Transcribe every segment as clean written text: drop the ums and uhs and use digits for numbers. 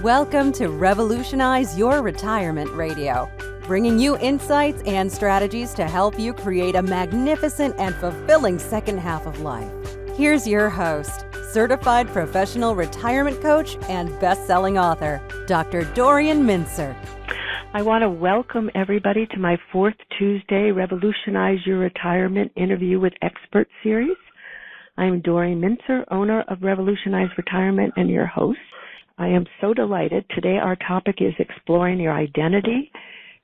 Welcome to Revolutionize Your Retirement Radio, bringing you insights and strategies to help you create a magnificent and fulfilling second half of life. Here's your host, certified professional retirement coach and best-selling author, Dr. Dorian Mintzer. I want to welcome everybody to my fourth Tuesday Revolutionize Your Retirement Interview with Expert series. I'm Dorian Mintzer, owner of Revolutionize Retirement and your host. I am so delighted. Today our topic is exploring your identity,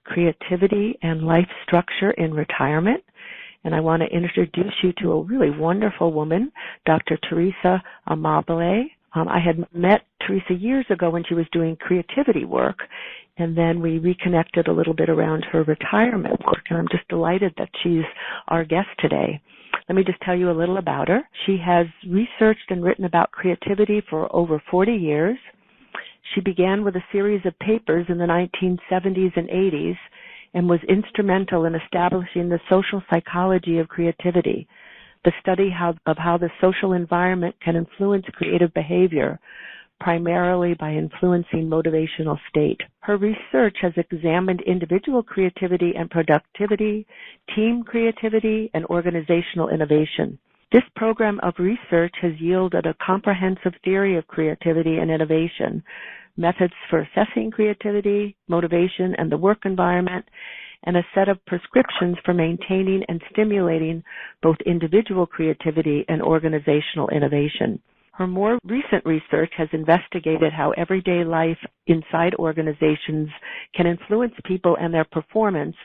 creativity, and life structure in retirement. And I want to introduce you to a really wonderful woman, Dr. Teresa Amabile. I had met Teresa years ago when she was doing creativity work, and then we reconnected a little bit around her retirement work, and I'm just delighted that she's our guest today. Let me just tell you a little about her. She has researched and written about creativity for over 40 years. She began with a series of papers in the 1970s and 80s and was instrumental in establishing the social psychology of creativity, the study of how the social environment can influence creative behavior, primarily by influencing motivational state. Her research has examined individual creativity and productivity, team creativity, and organizational innovation. This program of research has yielded a comprehensive theory of creativity and innovation, methods for assessing creativity, motivation, and the work environment, and a set of prescriptions for maintaining and stimulating both individual creativity and organizational innovation. Her more recent research has investigated how everyday life inside organizations can influence people and their performance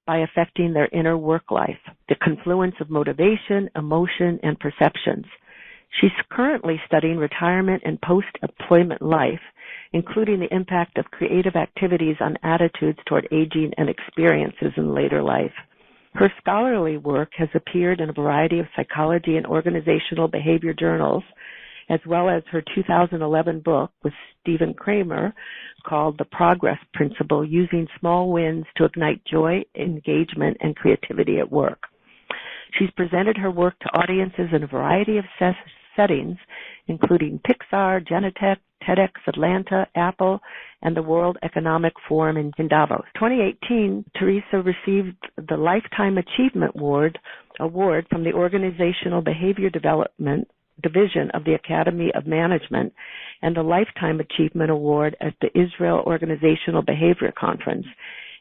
by affecting their inner work life, the confluence of motivation, emotion, and perceptions. She's currently studying retirement and post-employment life, including the impact of creative activities on attitudes toward aging and experiences in later life. Her scholarly work has appeared in a variety of psychology and organizational behavior journals, as well as her 2011 book with Stephen Kramer called The Progress Principle, Using Small Wins to Ignite Joy, Engagement, and Creativity at Work. She's presented her work to audiences in a variety of settings, including Pixar, Genentech, TEDx Atlanta, Apple, and the World Economic Forum in Davos. 2018, Teresa received the Lifetime Achievement Award from the Organizational Behavior Development Division of the Academy of Management and the Lifetime Achievement Award at the Israel Organizational Behavior Conference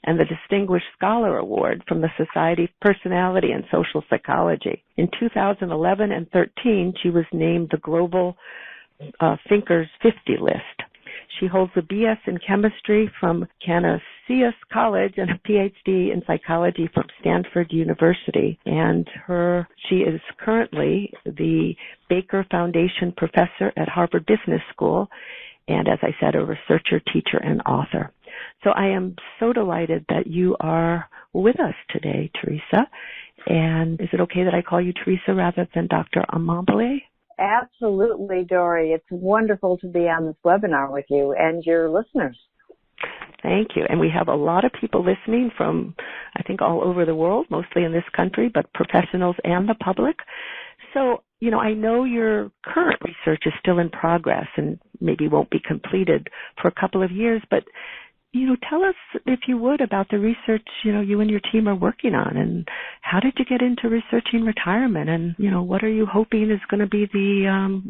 and the Distinguished Scholar Award from the Society of Personality and Social Psychology. In 2011 and 13, she was named the Global Thinkers 50 list. She holds a B.S. in chemistry from Canisius College and a Ph.D. in psychology from Stanford University. And she is currently the Baker Foundation professor at Harvard Business School and, as I said, a researcher, teacher, and author. So I am so delighted that you are with us today, Teresa. And is it okay that I call you Teresa rather than Dr. Amabile? Absolutely, Dory. It's wonderful to be on this webinar with you and your listeners. Thank you. And we have a lot of people listening from, I think, all over the world, mostly in this country, but professionals and the public. So, I know your current research is still in progress and maybe won't be completed for a couple of years, but tell us, if you would, about the research, you and your team are working on, and how did you get into researching retirement, and, what are you hoping is going to be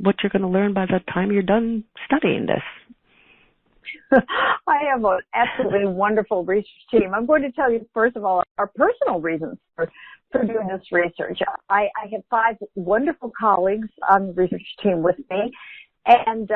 what you're going to learn by the time you're done studying this? I have an absolutely wonderful research team. I'm going to tell you, first of all, our personal reasons for doing this research. I have 5 wonderful colleagues on the research team with me, and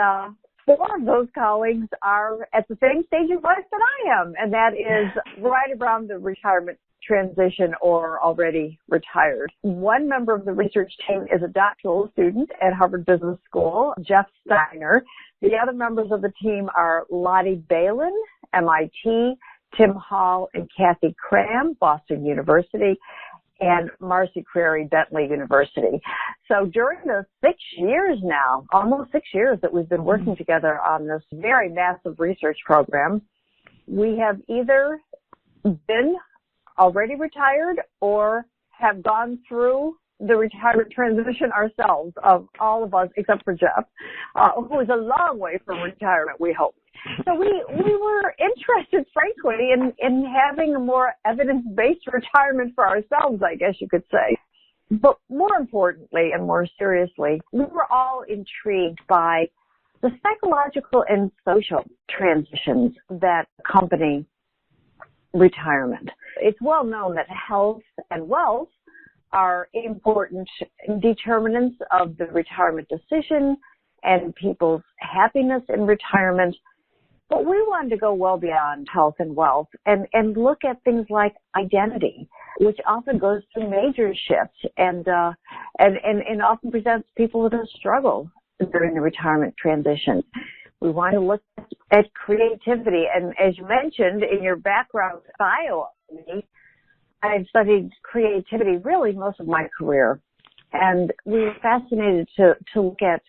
4 of those colleagues are at the same stage in life that I am, and that is right around the retirement transition or already retired. One member of the research team is a doctoral student at Harvard Business School, Jeff Steiner. The other members of the team are Lottie Balin, MIT, Tim Hall and Kathy Cram, Boston University, and Marcy Crary, Bentley University. So during the 6 years now, almost 6 years that we've been working together on this very massive research program, we have either been already retired or have gone through the retirement transition ourselves, of all of us except for Jeff, who is a long way from retirement, we hope. So we were interested, frankly, in having a more evidence-based retirement for ourselves, I guess you could say. But more importantly and more seriously, we were all intrigued by the psychological and social transitions that accompany retirement. It's well known that health and wealth are important determinants of the retirement decision and people's happiness in retirement. But we wanted to go well beyond health and wealth and look at things like identity, which often goes through major shifts and often presents people with a struggle during the retirement transition. We want to look at creativity. And as you mentioned in your background bio, I've studied creativity really most of my career. And we were fascinated to look at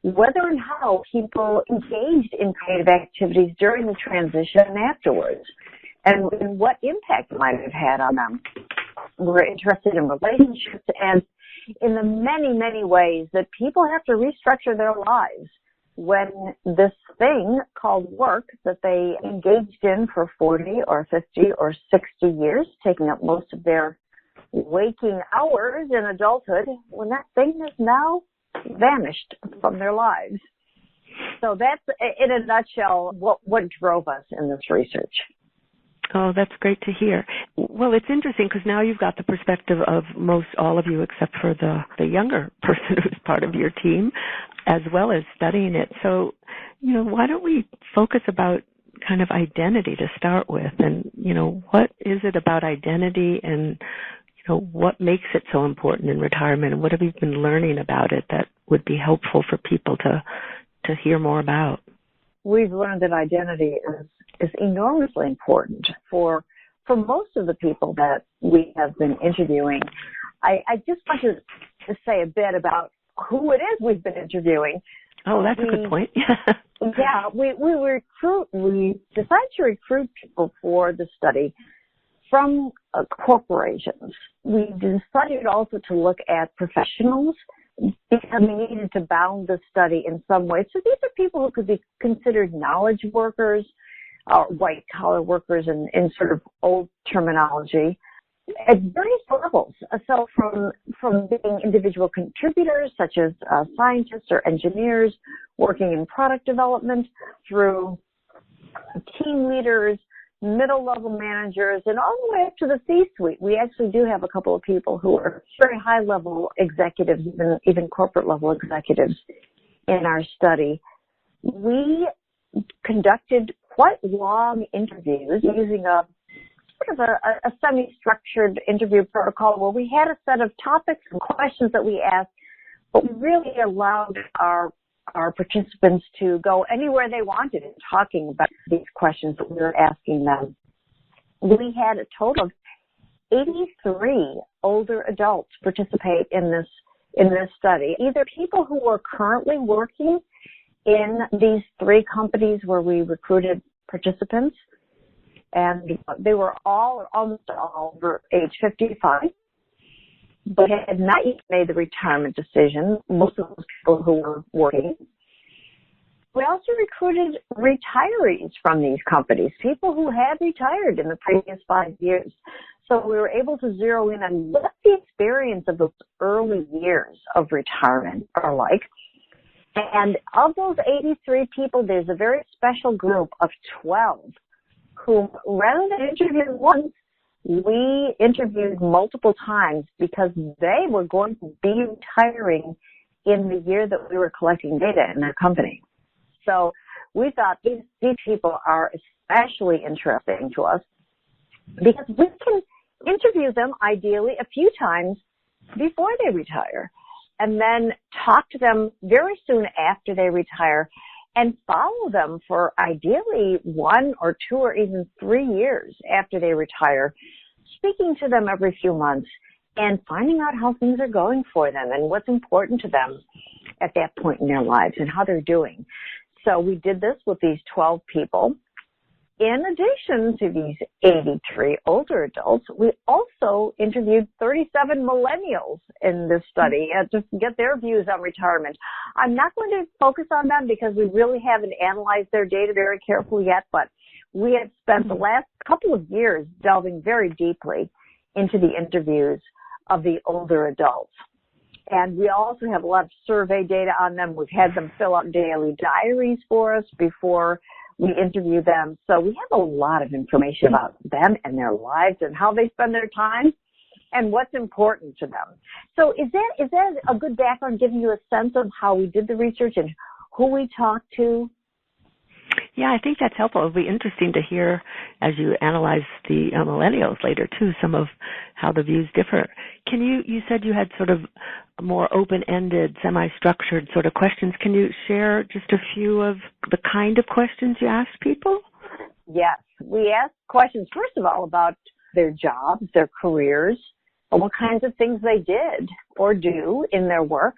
whether and how people engaged in creative activities during the transition and afterwards, and what impact it might have had on them. We're interested in relationships and in the many, many ways that people have to restructure their lives when this thing called work that they engaged in for 40 or 50 or 60 years, taking up most of their waking hours in adulthood, when that thing has now vanished from their lives. So that's, in a nutshell, what drove us in this research. Oh, that's great to hear. Well, it's interesting because now you've got the perspective of most all of you except for the younger person who's part of your team, as well as studying it. So, why don't we focus about kind of identity to start with? And, what is it about identity and, what makes it so important in retirement? And what have you been learning about it that would be helpful for people to hear more about? We've learned that identity is enormously important for most of the people that we have been interviewing. I just want to say a bit about who it is we've been interviewing. Oh, that's a good point. Yeah, we decided to recruit people for the study from corporations. We decided also to look at professionals because we needed to bound the study in some way. So these are people who could be considered knowledge workers, white-collar workers in sort of old terminology, at various levels. So from being individual contributors, such as scientists or engineers working in product development, through team leaders, middle-level managers, and all the way up to the C-suite. We actually do have a couple of people who are very high-level executives, even corporate-level executives in our study. We conducted quite long interviews using a sort of a semi-structured interview protocol where we had a set of topics and questions that we asked, but we really allowed our participants to go anywhere they wanted in talking about these questions that we were asking them. We had a total of 83 older adults participate in this study, either people who were currently working in these three companies where we recruited participants, and they were almost all over age 55, but had not yet made the retirement decision, most of those people who were working. We also recruited retirees from these companies, people who had retired in the previous 5 years. So we were able to zero in on what the experience of those early years of retirement are like. And of those 83 people, there's a very special group of 12 whom, rather than interviewing once, we interviewed multiple times because they were going to be retiring in the year that we were collecting data in their company. So we thought these people are especially interesting to us because we can interview them ideally a few times before they retire and then talk to them very soon after they retire and follow them for ideally 1 or 2 or even 3 years after they retire, speaking to them every few months and finding out how things are going for them and what's important to them at that point in their lives and how they're doing. So we did this with these 12 people. in addition to these 83 older adults, we also interviewed 37 millennials in this study just to get their views on retirement. I'm not going to focus on them because we really haven't analyzed their data very carefully yet, but we have spent the last couple of years delving very deeply into the interviews of the older adults. And we also have a lot of survey data on them. We've had them fill out daily diaries for us before we interview them. So we have a lot of information about them and their lives and how they spend their time and what's important to them. So is that a good background, giving you a sense of how we did the research and who we talked to? Yeah, I think that's helpful. It'll be interesting to hear as you analyze the millennials later, too, some of how the views differ. You said you had sort of more open-ended, semi-structured sort of questions. Can you share just a few of the kind of questions you asked people? Yes. We asked questions, first of all, about their jobs, their careers, what kinds of things they did or do in their work,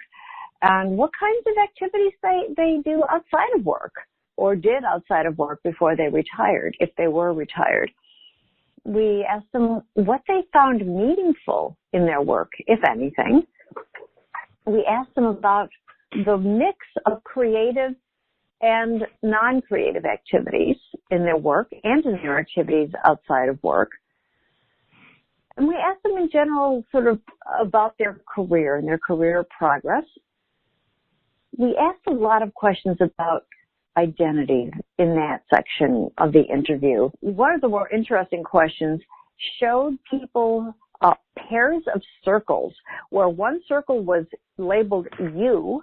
and what kinds of activities they do outside of work or did outside of work before they retired, if they were retired. We asked them what they found meaningful in their work, if anything. We asked them about the mix of creative and non-creative activities in their work and in their activities outside of work. And we asked them in general sort of about their career and their career progress. We asked a lot of questions about identity in that section of the interview. One of the more interesting questions showed people pairs of circles where one circle was labeled you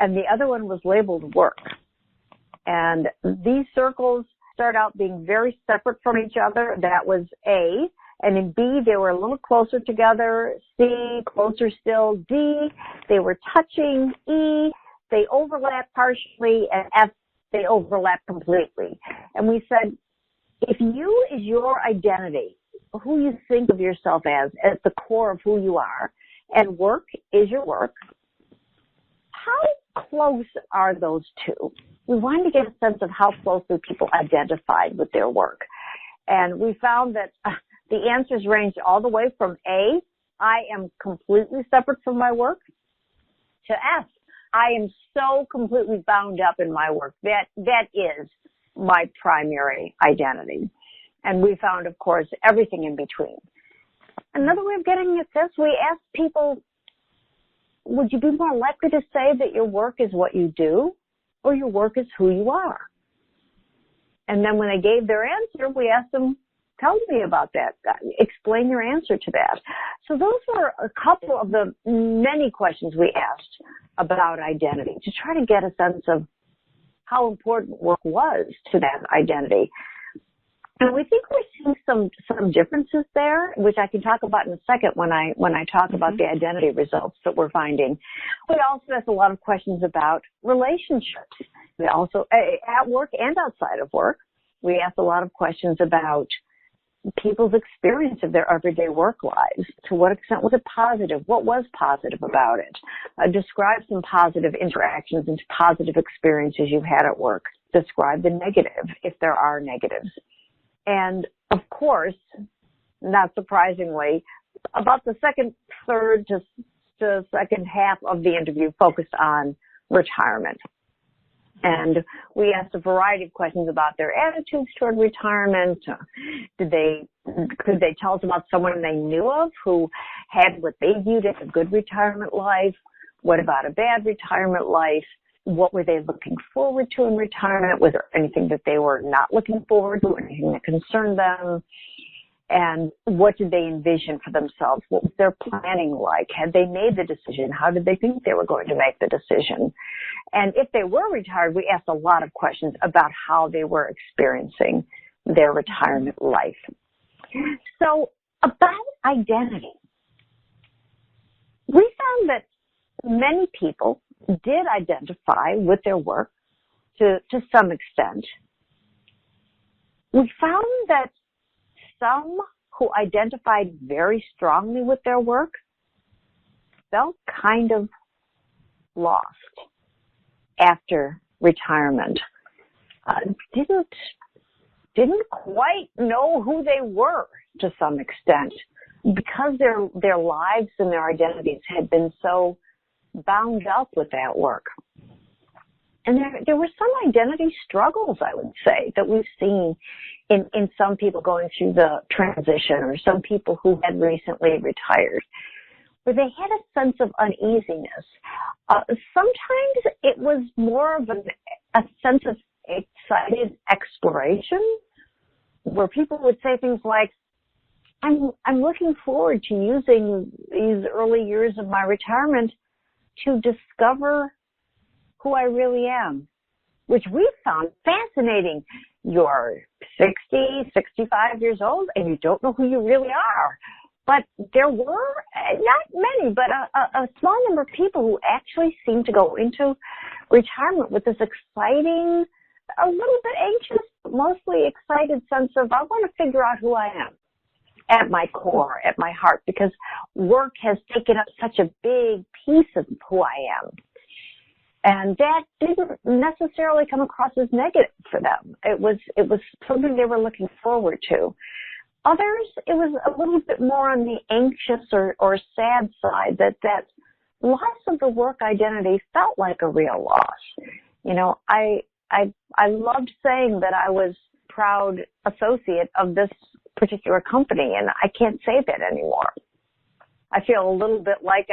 and the other one was labeled work. And these circles start out being very separate from each other. That was A. And in B, they were a little closer together. C, closer still. D, they were touching. E, they overlap partially. And F, they overlap completely. And we said, if you is your identity, who you think of yourself as at the core of who you are, and work is your work, how close are those two? We wanted to get a sense of how closely people identified with their work. And we found that the answers ranged all the way from A, I am completely separate from my work, to F, I am so completely bound up in my work. That is my primary identity. And we found, of course, everything in between. Another way of getting at this, we asked people, would you be more likely to say that your work is what you do or your work is who you are? And then when they gave their answer, we asked them, tell me about that. Explain your answer to that. So those were a couple of the many questions we asked about identity to try to get a sense of how important work was to that identity. And we think we're seeing some differences there, which I can talk about in a second when I talk about the identity results that we're finding. We also asked a lot of questions about relationships. We also, at work and outside of work, we asked a lot of questions about people's experience of their everyday work lives. To what extent was it positive? What was positive about it? Describe some positive interactions and positive experiences you've had at work. Describe the negative, if there are negatives. And, of course, not surprisingly, about the second third to second half of the interview focused on retirement. And we asked a variety of questions about their attitudes toward retirement. Could they tell us about someone they knew of who had what they viewed as a good retirement life? What about a bad retirement life? What were they looking forward to in retirement? Was there anything that they were not looking forward to, anything that concerned them? And what did they envision for themselves? What was their planning like? Had they made the decision? How did they think they were going to make the decision? And if they were retired, we asked a lot of questions about how they were experiencing their retirement life. So about identity, we found that many people did identify with their work to some extent. We found that some who identified very strongly with their work felt kind of lost after retirement, didn't didn't quite know who they were to some extent because their lives and their identities had been so bound up with that work. And there were some identity struggles, I would say, that we've seen in some people going through the transition or some people who had recently retired, where they had a sense of uneasiness. Sometimes it was more of a sense of excited exploration, where people would say things like, I'm looking forward to using these early years of my retirement to discover who I really am, which we found fascinating. You're 60, 65 years old, and you don't know who you really are. But there were, not many, but a small number of people who actually seemed to go into retirement with this exciting, a little bit anxious, but mostly excited sense of, I want to figure out who I am at my core, at my heart, because work has taken up such a big piece of who I am. And that didn't necessarily come across as negative for them. It was something they were looking forward to. Others, it was a little bit more on the anxious or sad side, that loss of the work identity felt like a real loss. You know, I loved saying that I was proud associate of this particular company, and I can't say that anymore. I feel a little bit like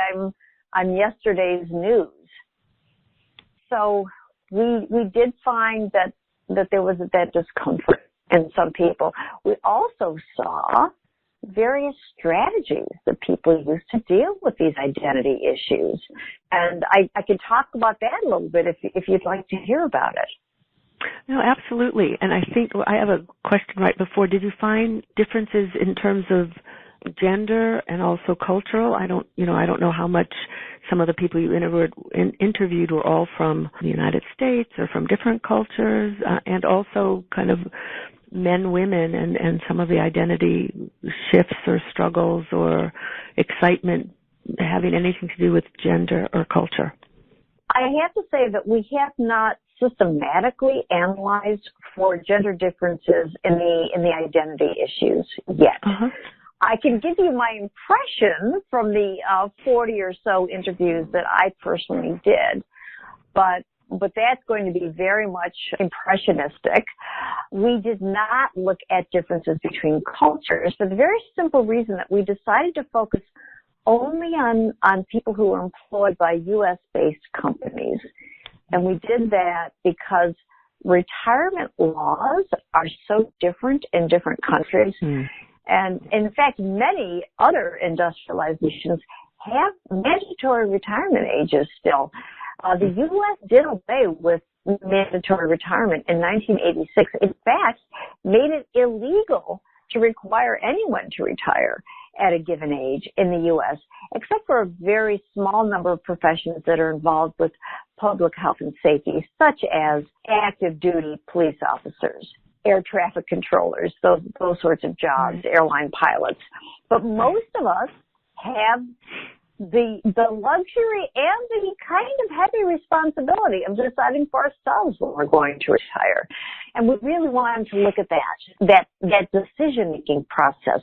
I'm yesterday's news. So we did find that there was that discomfort in some people. We also saw various strategies that people use to deal with these identity issues. And I can talk about that a little bit if you'd like to hear about it. No, absolutely. And I think I have a question right before. Did you find differences in terms of gender and also cultural? I don't know how much some of the people you interviewed were all from the United States or from different cultures, and also kind of men, women, and some of the identity shifts or struggles or excitement having anything to do with gender or culture. I have to say that we have not systematically analyzed for gender differences in the identity issues yet. Uh-huh. I can give you my impression from the 40 or so interviews that I personally did, but that's going to be very much impressionistic. We did not look at differences between cultures for the very simple reason that we decided to focus only on people who are employed by U.S.-based companies. And we did that because retirement laws are so different in different countries. Mm. And in fact, many other industrialized nations have mandatory retirement ages still. The U.S. did away with mandatory retirement in 1986. In fact, made it illegal to require anyone to retire at a given age in the U.S., except for a very small number of professions that are involved with public health and safety, such as active duty police officers, air traffic controllers, those sorts of jobs, airline pilots. But most of us have the luxury and the kind of heavy responsibility of deciding for ourselves when we're going to retire. And we really wanted to look at that decision-making process.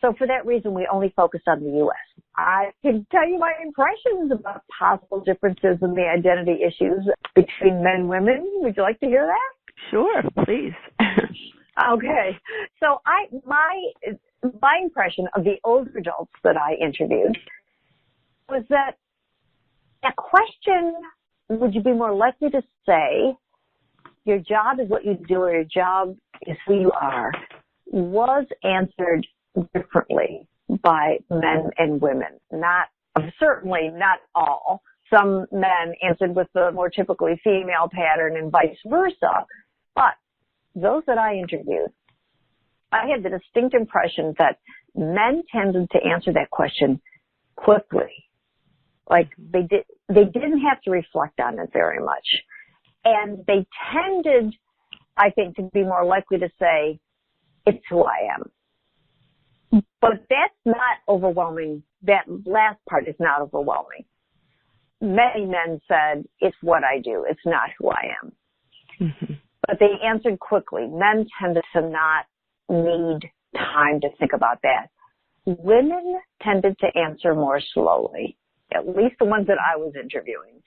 So for that reason, we only focus on the U.S. I can tell you my impressions about possible differences in the identity issues between men and women. Would you like to hear that? Sure, please. Okay. So my impression of the older adults that I interviewed was that question, would you be more likely to say your job is what you do or your job is who you are, was answered differently by men and women. Certainly not all. Some men answered with the more typically female pattern and vice versa. But those that I interviewed, I had the distinct impression that men tended to answer that question quickly. Like they didn't have to reflect on it very much. And they tended, I think, to be more likely to say, it's who I am. But that's not overwhelming. That last part is not overwhelming. Many men said, it's what I do. It's not who I am. Mm-hmm. but they answered quickly. Men tended to not need time to think about that. Women tended to answer more slowly, at least the ones that I was interviewing.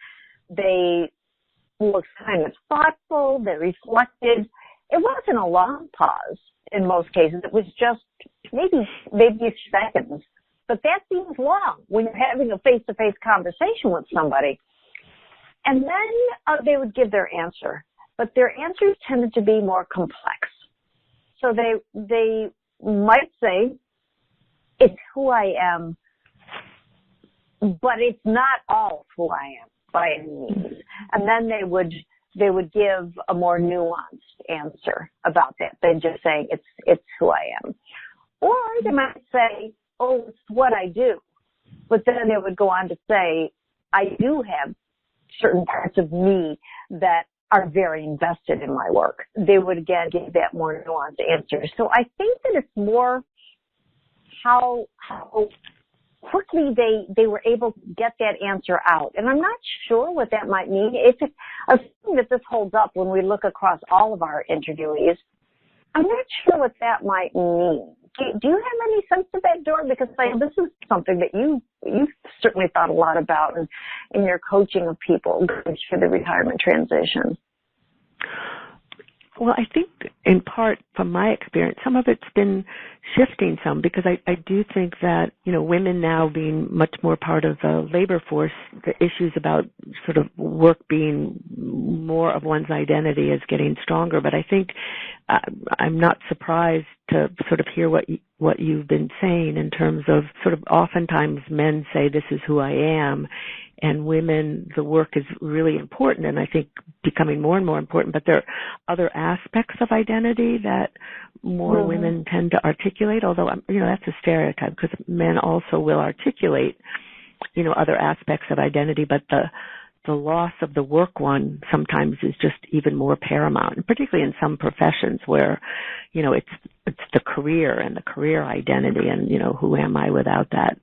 They were kind of thoughtful, they reflected. It wasn't a long pause in most cases. It was just maybe seconds. But that seems long when you're having a face-to-face conversation with somebody. And then they would give their answer. But their answers tended to be more complex. So they might say, it's who I am, but it's not all who I am by any means. And then they would give a more nuanced answer about that than just saying it's who I am. Or they might say, oh, it's what I do. But then they would go on to say, I do have certain parts of me that are very invested in my work. They would again give that more nuanced answer. So I think that it's more how quickly they were able to get that answer out. And I'm not sure what that might mean. Assuming that this holds up when we look across all of our interviewees, I'm not sure what that might mean. Do you have any sense of that, Dor? Because this is something that you've certainly thought a lot about in your coaching of people going through the retirement transition. Well, I think in part from my experience, some of it's been shifting some because I do think that, women now being much more part of the labor force, the issues about sort of work being more of one's identity is getting stronger. But I think I'm not surprised to sort of hear what you've been saying in terms of sort of oftentimes men say this is who I am, and women, the work is really important, and I think becoming more and more important, but there are other aspects of identity that more women tend to articulate, although, that's a stereotype because men also will articulate, other aspects of identity, but the loss of the work one sometimes is just even more paramount, and particularly in some professions where, it's the career and the career identity and, who am I without that,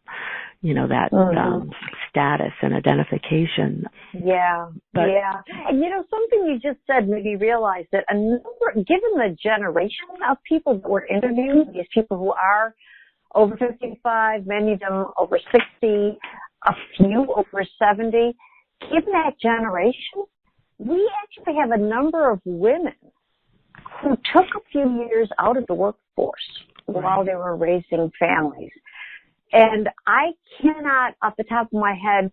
status and identification. Yeah. And something you just said made me realize that given the generation of people that we're interviewing, these people who are over 55, many of them over 60, a few over 70, given that generation, we actually have a number of women who took a few years out of the workforce while they were raising families. And I cannot, off the top of my head,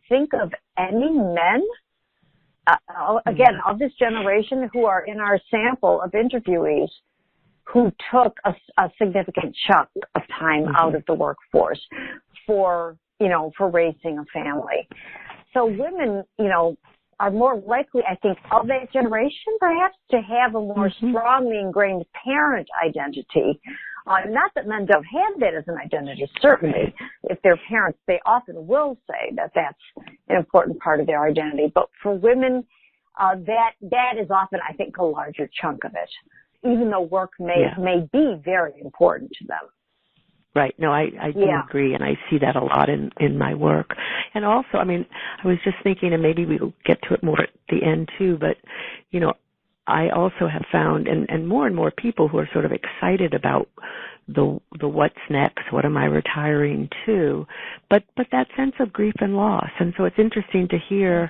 think of any men, again, of this generation who are in our sample of interviewees who took a significant chunk of time out of the workforce for raising a family. So women, are more likely, I think, of that generation, perhaps, to have a more strongly ingrained parent identity. Not that men don't have that as an identity, certainly. If they're parents, they often will say that that's an important part of their identity. But for women, that is often, I think, a larger chunk of it, even though work may be very important to them. Right. No, I do agree, and I see that a lot in my work. And also, I was just thinking, and maybe we'll get to it more at the end too, but, I also have found, and more people who are sort of excited about the what's next, what am I retiring to, but that sense of grief and loss. And so it's interesting to hear,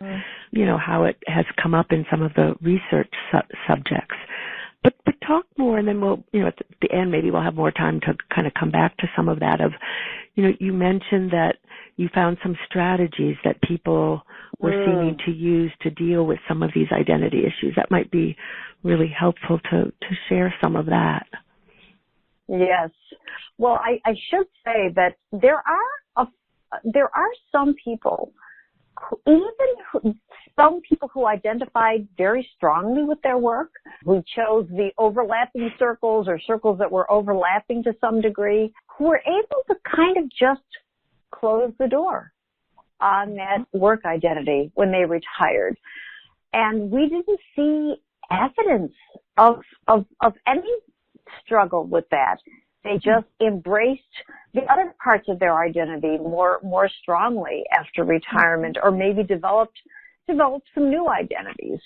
how it has come up in some of the research subjects. But talk more, and then we'll, at the end, maybe we'll have more time to kind of come back to some of that of, you mentioned that you found some strategies that people were seeming to use to deal with some of these identity issues. That might be really helpful to share some of that. Yes. Well, I should say that there are some people who identified very strongly with their work, who chose the overlapping circles or circles that were overlapping to some degree, who were able to kind of just close the door on that work identity when they retired. And we didn't see evidence of any struggle with that. They just embraced the other parts of their identity more strongly after retirement, or maybe developed developed some new identities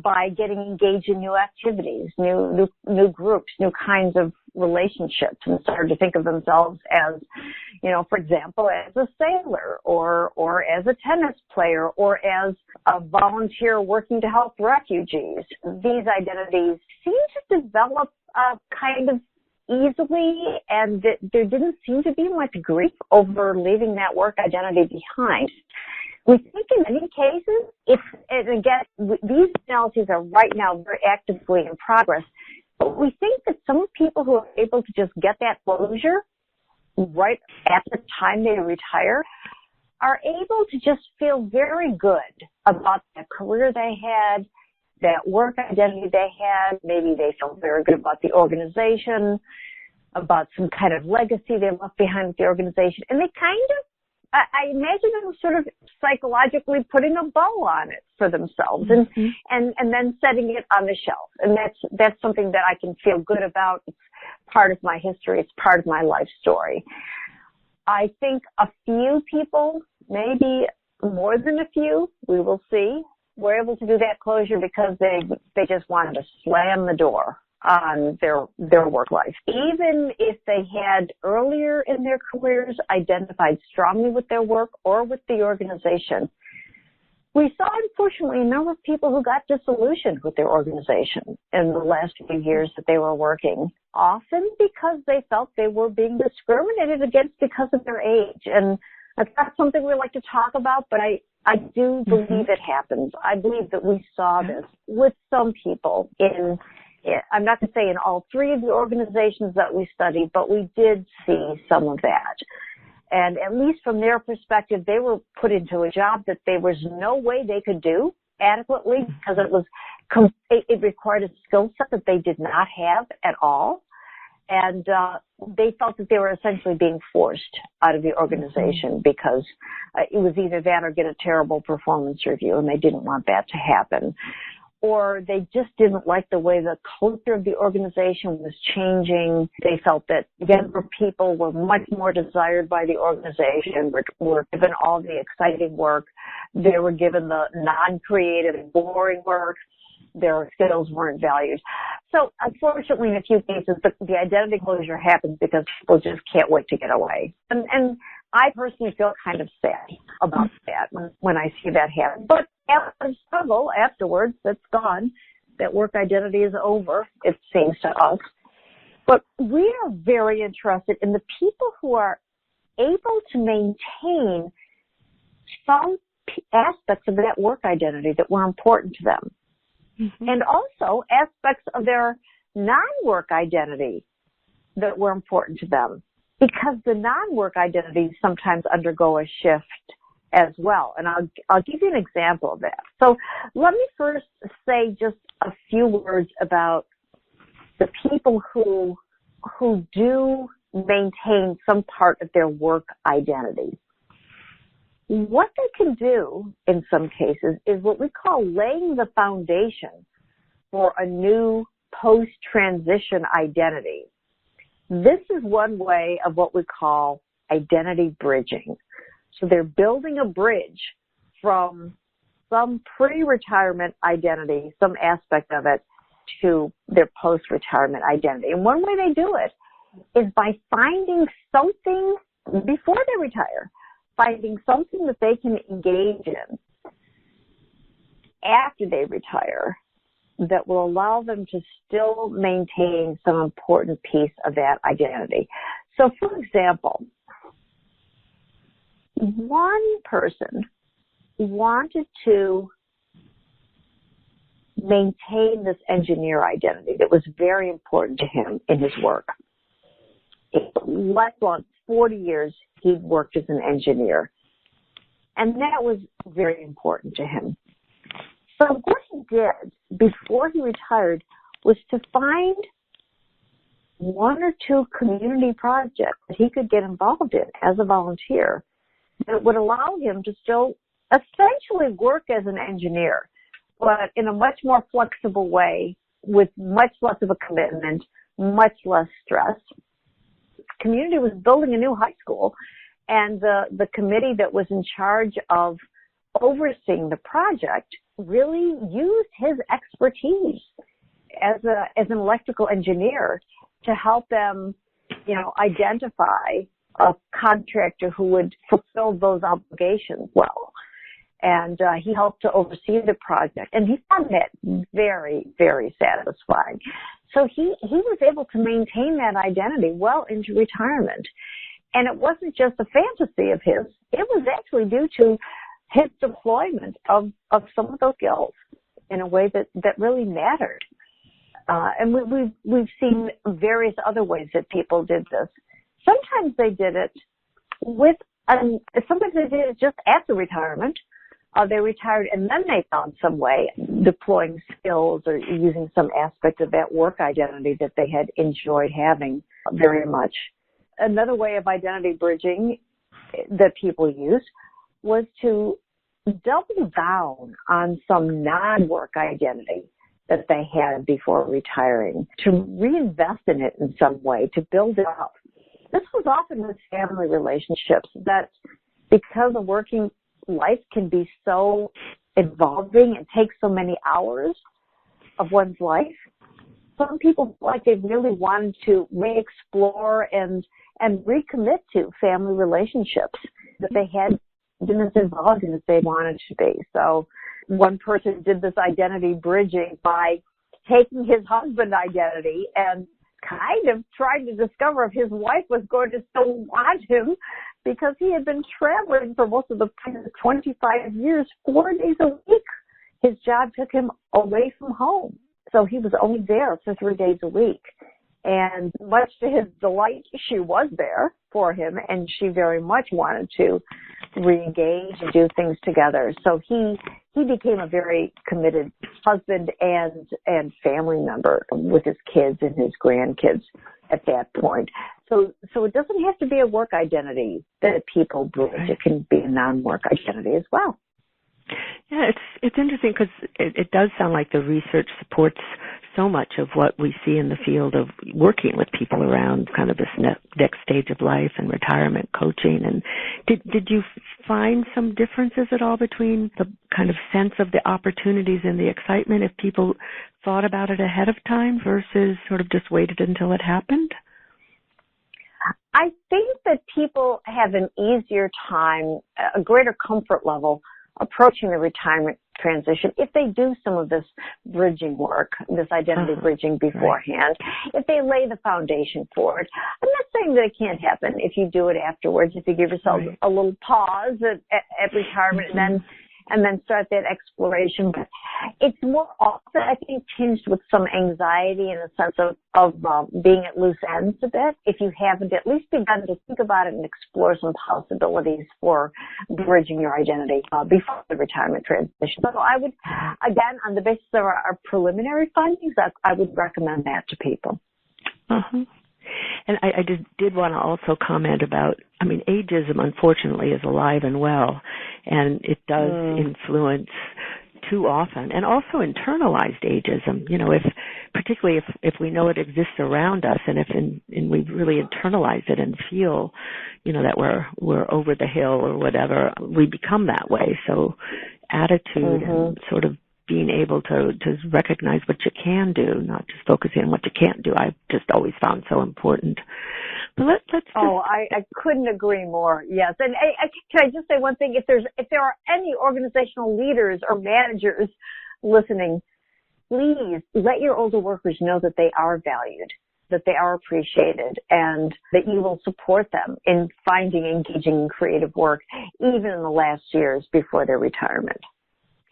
by getting engaged in new activities, new groups, new kinds of relationships, and started to think of themselves as, for example, as a sailor or as a tennis player or as a volunteer working to help refugees. These identities seem to develop kind of easily, and there didn't seem to be much grief over leaving that work identity behind. We think in many cases, and again, these analyses are right now very actively in progress, but we think that some people who are able to just get that closure right at the time they retire are able to just feel very good about the career they had, that work identity they had. Maybe they feel very good about the organization, about some kind of legacy they left behind with the organization, and they kind of, I imagine them sort of psychologically putting a bow on it for themselves and then setting it on the shelf. And that's something that I can feel good about. It's part of my history. It's part of my life story. I think a few people, maybe more than a few, we will see, were able to do that closure because they just wanted to slam the door on their work life. Even if they had earlier in their careers identified strongly with their work or with the organization, we saw, unfortunately, a number of people who got disillusioned with their organization in the last few years that they were working, often because they felt they were being discriminated against because of their age. And that's not something we like to talk about, but I do believe it happens. I believe that we saw this with some people I'm not going to say in all three of the organizations that we studied, but we did see some of that. And at least from their perspective, they were put into a job that there was no way they could do adequately because it required a skill set that they did not have at all. And they felt that they were essentially being forced out of the organization because it was either that or get a terrible performance review, and they didn't want that to happen. Or they just didn't like the way the culture of the organization was changing. They felt that younger people were much more desired by the organization, were given all the exciting work. They were given the non-creative and boring work. Their skills weren't valued. So unfortunately, in a few cases, the identity closure happens because people just can't wait to get away. And I personally feel kind of sad about that when I see that happen. But after the struggle, afterwards, that's gone. That work identity is over, it seems to us. But we are very interested in the people who are able to maintain some aspects of that work identity that were important to them. And also aspects of their non-work identity that were important to them, because the non-work identities sometimes undergo a shift as well. And I'll give you an example of that. So let me first say just a few words about the people who do maintain some part of their work identity. What they can do in some cases is what we call laying the foundation for a new post-transition identity. This is one way of what we call identity bridging. So they're building a bridge from some pre-retirement identity, some aspect of it, to their post-retirement identity. And one way they do it is by finding something before they retire, finding something that they can engage in after they retire that will allow them to still maintain some important piece of that identity. So, for example, one person wanted to maintain this engineer identity that was very important to him in his work. Lifelong, 40 years, he'd worked as an engineer. And that was very important to him. So what he did before he retired was to find one or two community projects that he could get involved in as a volunteer that would allow him to still essentially work as an engineer, but in a much more flexible way with much less of a commitment, much less stress. The community was building a new high school, and the committee that was in charge of overseeing the project really used his expertise as an electrical engineer to help them, identify a contractor who would fulfill those obligations well. And he helped to oversee the project, and he found that very, very satisfying. So he was able to maintain that identity well into retirement. And it wasn't just a fantasy of his. It was actually due to his deployment of some of those skills in a way that really mattered. And we've seen various other ways that people did this. Sometimes they did it sometimes they did it just after retirement. They retired and then they found some way deploying skills or using some aspect of that work identity that they had enjoyed having very much. Another way of identity bridging that people used was to double down on some non-work identity that they had before retiring, to reinvest in it in some way, to build it up. This was often with family relationships that, because a working life can be so involving and takes so many hours of one's life, some people feel like they really wanted to re-explore and recommit to family relationships that they had been as involved in as they wanted to be. So one person did this identity bridging by taking his husband identity and kind of trying to discover if his wife was going to still want him, because he had been traveling for most of the 25 years, 4 days a week. His job took him away from home. So he was only there for 3 days a week. And much to his delight, she was there for him, and she very much wanted to re-engage and do things together. So he became a very committed husband and family member with his kids and his grandkids at that point. So it doesn't have to be a work identity that people bridge. It can be a non-work identity as well. Yeah, it's interesting because it does sound like the research supports so much of what we see in the field of working with people around kind of this next stage of life and retirement coaching. And did you find some differences at all between the kind of sense of the opportunities and the excitement if people thought about it ahead of time versus sort of just waited until it happened? I think that people have an easier time, a greater comfort level approaching the retirement transition if they do some of this bridging work, this identity bridging beforehand, if they lay the foundation for it. I'm not saying that it can't happen if you do it afterwards, if you give yourself a little pause at retirement and then start that exploration. But it's more often, I think, tinged with some anxiety and a sense of being at loose ends a bit if you haven't at least begun to think about it and explore some possibilities for bridging your identity before the retirement transition. So I would, again, on the basis of our preliminary findings, I would recommend that to people. And I did want to also comment about, ageism, unfortunately, is alive and well, and it does influence too often, and also internalized ageism. Particularly if we know it exists around us, and if we really internalize it and feel, that we're over the hill or whatever, we become that way. So attitude and sort of being able to recognize what you can do, not just focusing on what you can't do, I've just always found so important. But let's I couldn't agree more. Yes, and can I just say one thing? If there are any organizational leaders or managers listening, please let your older workers know that they are valued, that they are appreciated, and that you will support them in finding engaging and creative work, even in the last years before their retirement.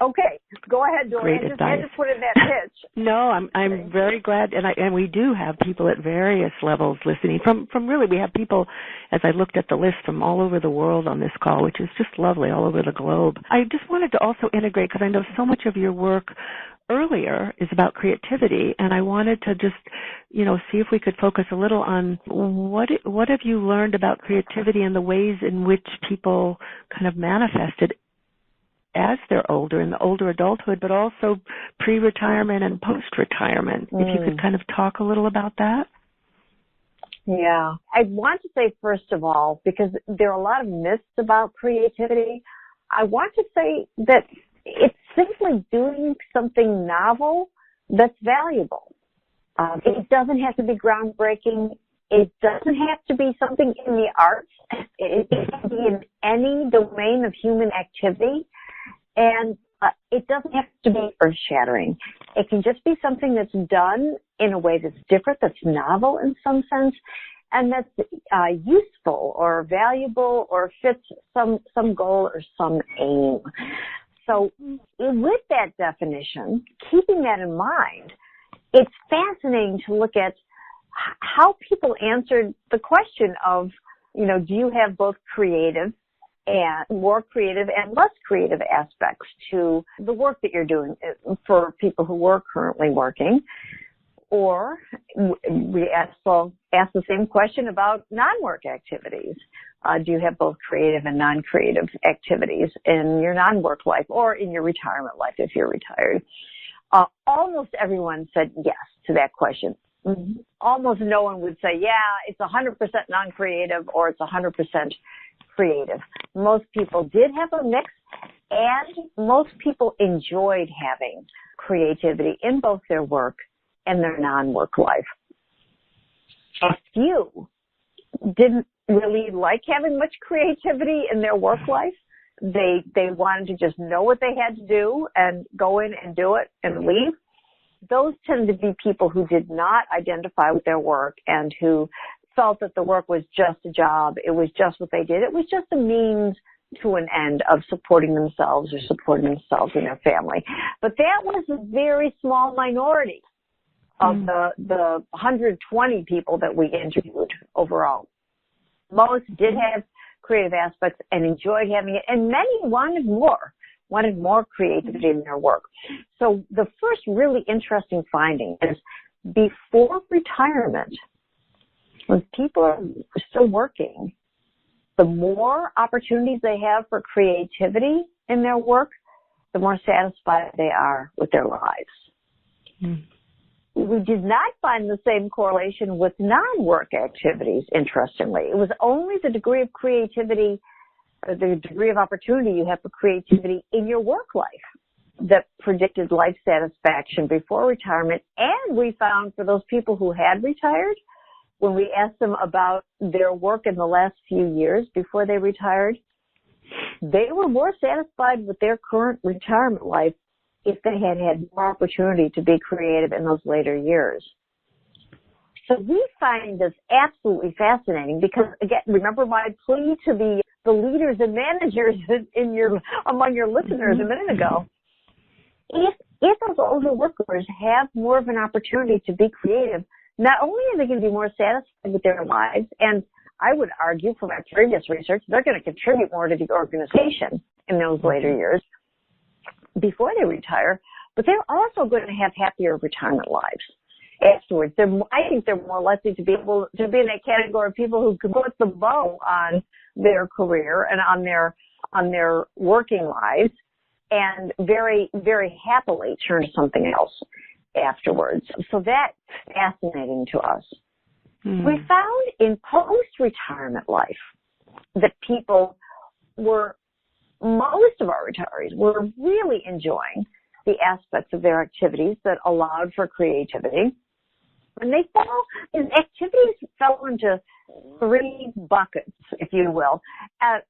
Okay, go ahead, Dorian. I just put in that pitch. No, I'm very glad, and we do have people at various levels listening. From really, we have people, as I looked at the list, from all over the world on this call, which is just lovely, all over the globe. I just wanted to also integrate, because I know so much of your work earlier is about creativity, and I wanted to just, see if we could focus a little on what have you learned about creativity and the ways in which people kind of manifested as they're older, in the older adulthood, but also pre-retirement and post-retirement. If you could kind of talk a little about that. Yeah. I want to say, first of all, because there are a lot of myths about creativity, I want to say that it's simply doing something novel that's valuable. It doesn't have to be groundbreaking. It doesn't have to be something in the arts. It can be in any domain of human activity. And it doesn't have to be earth-shattering. It can just be something that's done in a way that's different, that's novel in some sense, and that's useful or valuable or fits some goal or some aim. So with that definition, keeping that in mind, it's fascinating to look at how people answered the question of, do you have both creative and more creative and less creative aspects to the work that you're doing for people who are currently working? Or we ask the same question about non-work activities. Do you have both creative and non-creative activities in your non-work life or in your retirement life if you're retired? Almost everyone said yes to that question. Almost no one would say, yeah, it's 100% non-creative or it's 100% creative. Most people did have a mix, and most people enjoyed having creativity in both their work and their non-work life. A few didn't really like having much creativity in their work life. They wanted to just know what they had to do and go in and do it and leave. Those tend to be people who did not identify with their work and who felt that the work was just a job. It was just what they did. It was just a means to an end of supporting themselves or supporting themselves and their family. But that was a very small minority of the 120 people that we interviewed overall. Most did have creative aspects and enjoyed having it, and many wanted more creativity in their work. So the first really interesting finding is before retirement, when people are still working, the more opportunities they have for creativity in their work, the more satisfied they are with their lives. We did not find the same correlation with non-work activities, interestingly. It was only the degree of creativity, or the degree of opportunity you have for creativity in your work life that predicted life satisfaction before retirement. And we found for those people who had retired, when we asked them about their work in the last few years before they retired, they were more satisfied with their current retirement life if they had had more opportunity to be creative in those later years. So we find this absolutely fascinating because, again, remember my plea to the leaders and managers among your listeners a minute ago. If those older workers have more of an opportunity to be creative, not only are they going to be more satisfied with their lives, and I would argue from my previous research, they're going to contribute more to the organization in those later years before they retire, but they're also going to have happier retirement lives afterwards. I think they're more likely to be able to be in that category of people who can put the bow on their career and on their working lives and very, very happily turn to something else afterwards. So that's fascinating to us. We found in post-retirement life that most of our retirees were really enjoying the aspects of their activities that allowed for creativity. And activities fell into three buckets, if you will,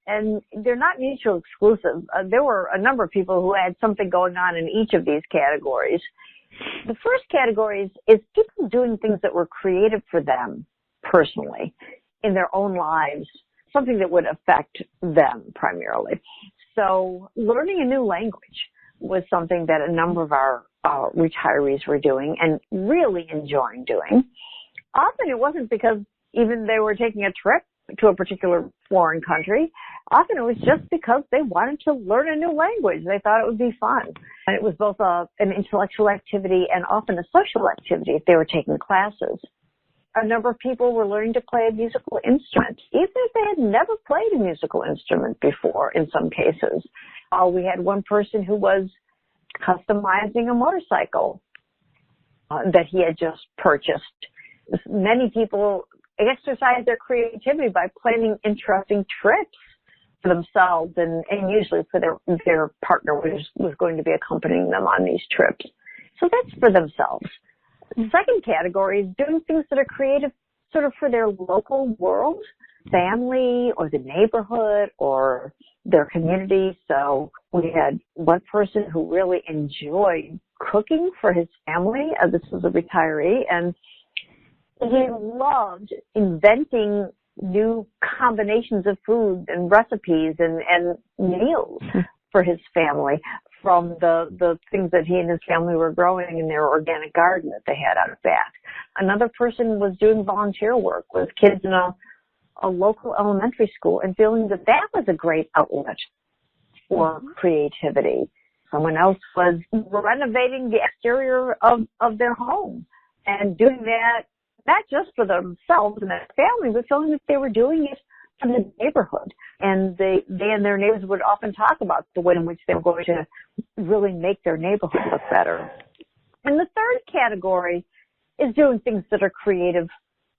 and they're not mutually exclusive. There were a number of people who had something going on in each of these categories. The first category is people doing things that were creative for them personally in their own lives, something that would affect them primarily. So learning a new language was something that a number of our retirees were doing and really enjoying doing. Often it wasn't because even they were taking a trip to a particular foreign country. Often it was just because they wanted to learn a new language. They thought it would be fun. And it was both an intellectual activity and often a social activity if they were taking classes. A number of people were learning to play a musical instrument, even if they had never played a musical instrument before in some cases. We had one person who was customizing a motorcycle that he had just purchased. Many people exercise their creativity by planning interesting trips for themselves and usually for their partner was going to be accompanying them on these trips. So that's for themselves. The second category is doing things that are creative sort of for their local world, family or the neighborhood or their community. So we had one person who really enjoyed cooking for his family. This was a retiree, and he loved inventing new combinations of food and recipes and meals for his family from the things that he and his family were growing in their organic garden that they had out back. Another person was doing volunteer work with kids in a local elementary school and feeling that was a great outlet for creativity. Someone else was renovating the exterior of their home and doing that not just for themselves and their family, but feeling that they were doing it for the neighborhood. And they and their neighbors would often talk about the way in which they were going to really make their neighborhood look better. And the third category is doing things that are creative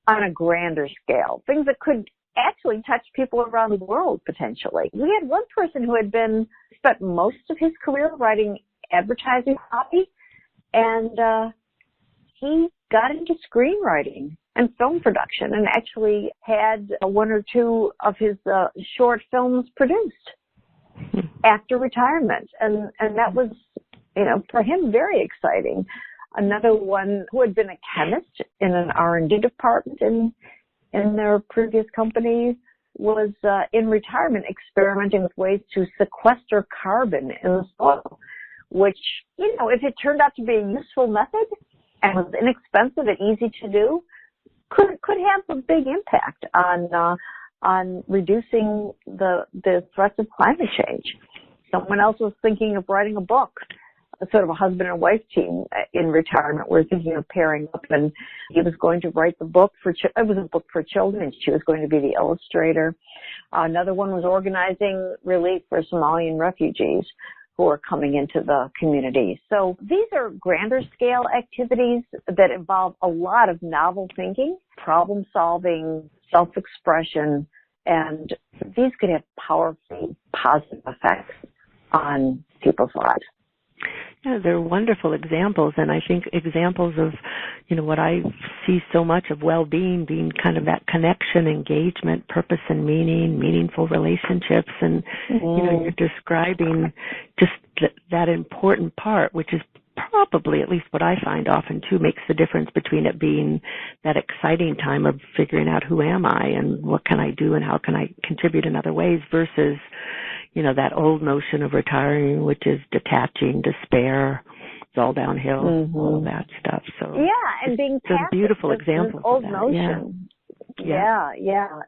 on a grander scale, things that could actually touch people around the world potentially. We had one person who had spent most of his career writing advertising copy, and he got into screenwriting and film production and actually had one or two of his short films produced after retirement. And that was, for him, very exciting. Another one who had been a chemist in an R&D department in their previous company was in retirement experimenting with ways to sequester carbon in the soil, which, if it turned out to be a useful method and was inexpensive and easy to do, could have a big impact on reducing the threats of climate change. Someone else was thinking of writing a book. Sort of a husband and wife team in retirement were thinking of pairing up, and he was going to write the book it was a book for children, and she was going to be the illustrator. Another one was organizing relief for Somalian refugees who are coming into the community. So these are grander scale activities that involve a lot of novel thinking, problem solving, self-expression, and these could have powerful positive effects on people's lives. Yeah, they're wonderful examples, and I think examples of, what I see so much of well-being being kind of that connection, engagement, purpose and meaning, meaningful relationships, and, you're describing just that important part, which is probably, at least what I find often too, makes the difference between it being that exciting time of figuring out who am I and what can I do and how can I contribute in other ways versus that old notion of retiring, which is detaching, despair, it's all downhill, all of that stuff. So yeah, and being passive, beautiful examples old of that. notion. Yeah,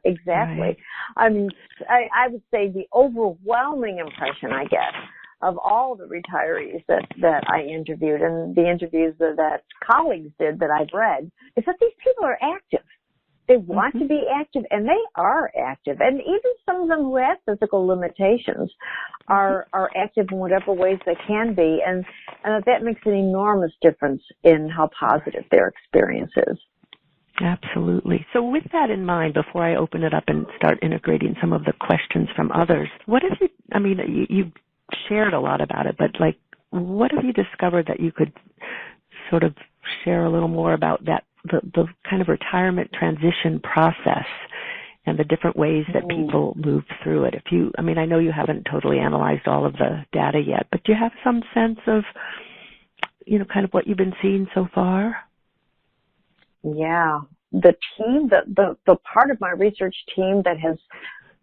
exactly. Right. I mean, I would say the overwhelming impression I get of all the retirees that I interviewed and the interviews that colleagues did that I've read is that these people are active. They want to be active, and they are active. And even some of them who have physical limitations are active in whatever ways they can be, and that makes an enormous difference in how positive their experience is. Absolutely. So with that in mind, before I open it up and start integrating some of the questions from others, what have you shared a lot about it, but what have you discovered that you could sort of share a little more about that, the kind of retirement transition process and the different ways that people move through it? I know you haven't totally analyzed all of the data yet, but do you have some sense of, kind of what you've been seeing so far? Yeah. The team, the part of my research team that has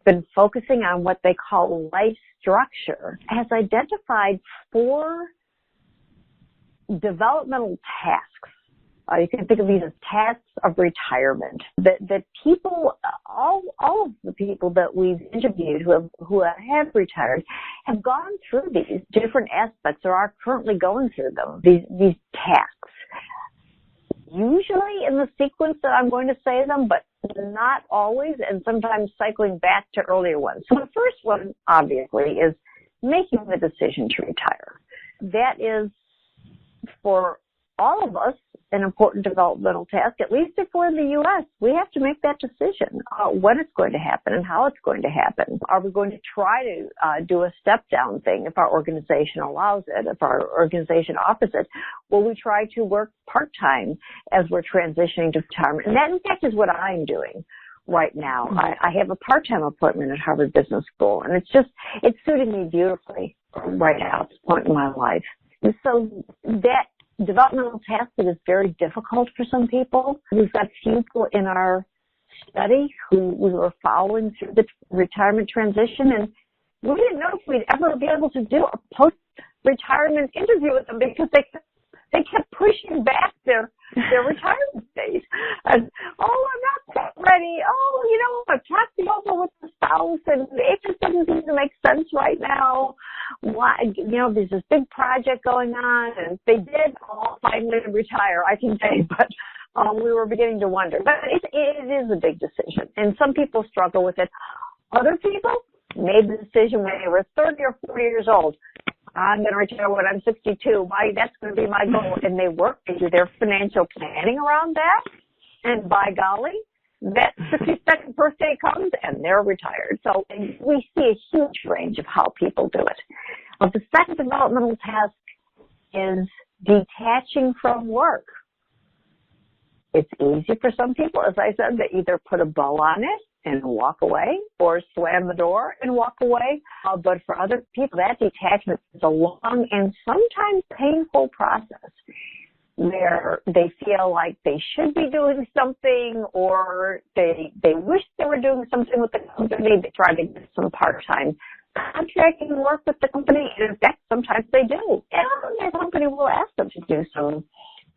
been focusing on what they call life structure has identified 4 developmental tasks. You can think of these as tasks of retirement that people, all of the people that we've interviewed who have retired have gone through these different aspects or are currently going through them, these tasks. Usually in the sequence that I'm going to say them, but not always, and sometimes cycling back to earlier ones. So the first one, obviously, is making the decision to retire. That is, for all of us, an important developmental task, at least if we're in the U.S. We have to make that decision, when it's going to happen and how it's going to happen. Are we going to try to do a step-down thing if our organization allows it, if our organization offers it? Will we try to work part-time as we're transitioning to retirement? And that, in fact, is what I'm doing right now. I have a part-time appointment at Harvard Business School, and it's suiting me beautifully right now at this point in my life. And so that developmental task that is very difficult for some people. We've got people in our study who we were following through the retirement transition, and we didn't know if we'd ever be able to do a post-retirement interview with them because they kept pushing back their retirement date. And, I'm not quite ready. I've talked it over with the spouse, and it just doesn't seem to make sense right now. Why, there's this big project going on, and they did all finally retire, I can say, but we were beginning to wonder. But it is a big decision, and some people struggle with it. Other people made the decision when they were 30 or 40 years old. I'm going to retire when I'm 62. That's going to be my goal. And they work, they do their financial planning around that. And by golly, that 62nd birthday comes and they're retired. So we see a huge range of how people do it. But the second developmental task is detaching from work. It's easy for some people, as I said, to either put a bow on it and walk away or slam the door and walk away. But for other people, that detachment is a long and sometimes painful process where they feel like they should be doing something or they wish they were doing something with the company. They try to get some part-time contracting work with the company. And in fact, sometimes they do. And the company will ask them to do